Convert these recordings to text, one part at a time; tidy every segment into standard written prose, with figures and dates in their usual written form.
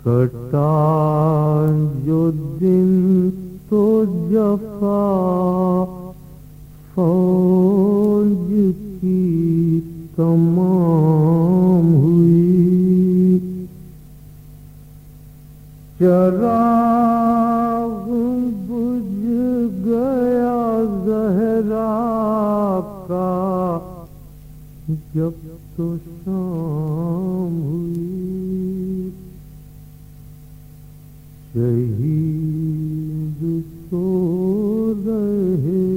کٹا جو دن تو جفا فوج کی تمام ہوئی، چراغ بجھ گیا زہرا کا جب تو شام ہوئی، شہید سو رہے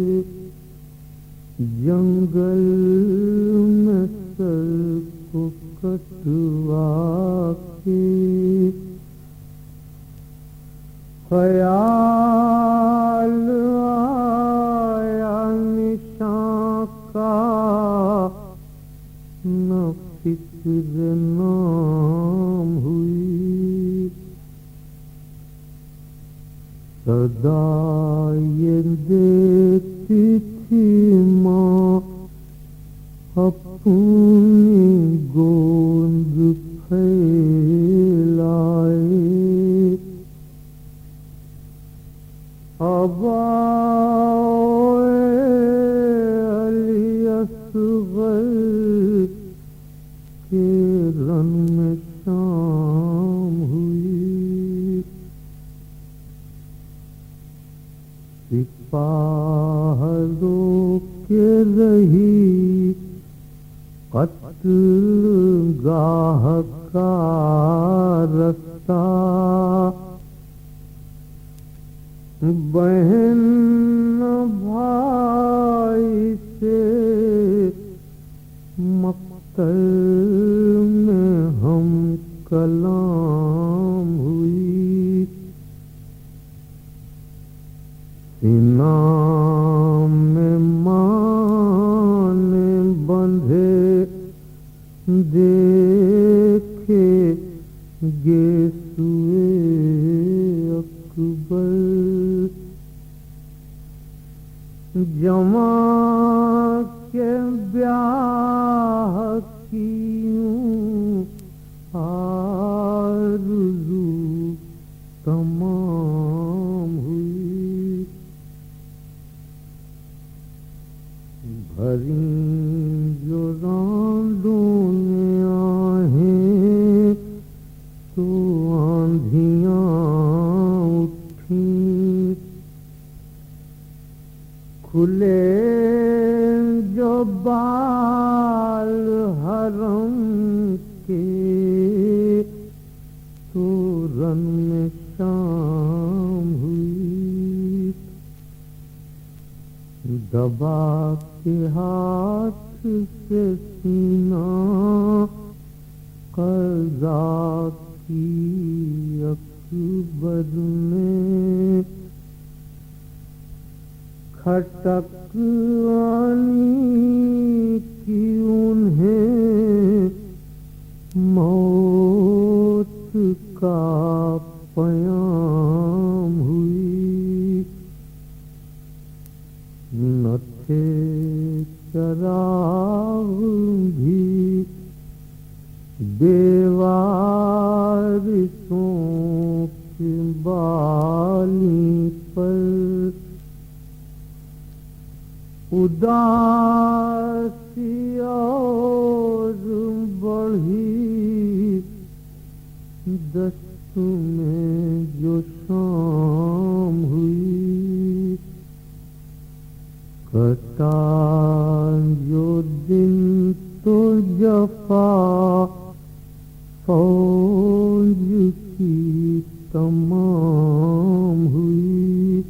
جنگل میں سر کو کٹوا کے، خیال آیا نشاں کا نہ فکر نام ہوئی، صدا یہ دیتی تھی ماں اپنی گود پھیلائے، اب آؤ علی اصغر کے رن میں شام ہوئی، سپاہ روک رہی قتل گاہ کا رستہ، بہن بھائی سے مقتل میں ہم کلام ہوئی، سینہ میں ماں نے بندھے دیکھے گیسوئے اکبر، جمع کے بیاہ کیوں آرزو تمام ہوئی، بھری جو راندوں نے آہیں تو آندھیاں اٹھیں، کھلے جو بال حرم کے تو رن میں شام ہوئی، دبا کے ہاتھ سے سینہ قضا کی اکبر نے، کھٹک آنی کی انہیں موت کا پیام ہوئی، نہ تھے چراغ بھی بیوارثوں کی بالی پر، اداسی اور بڑھی دست میں جو شام ہوئی، کٹا جو دن تو جفا فوج کی تمام ہوئی،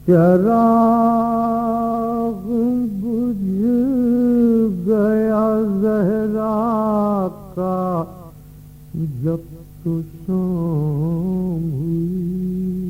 چراغ بجھ گیا زہرا کا جب تو شام ہوئی۔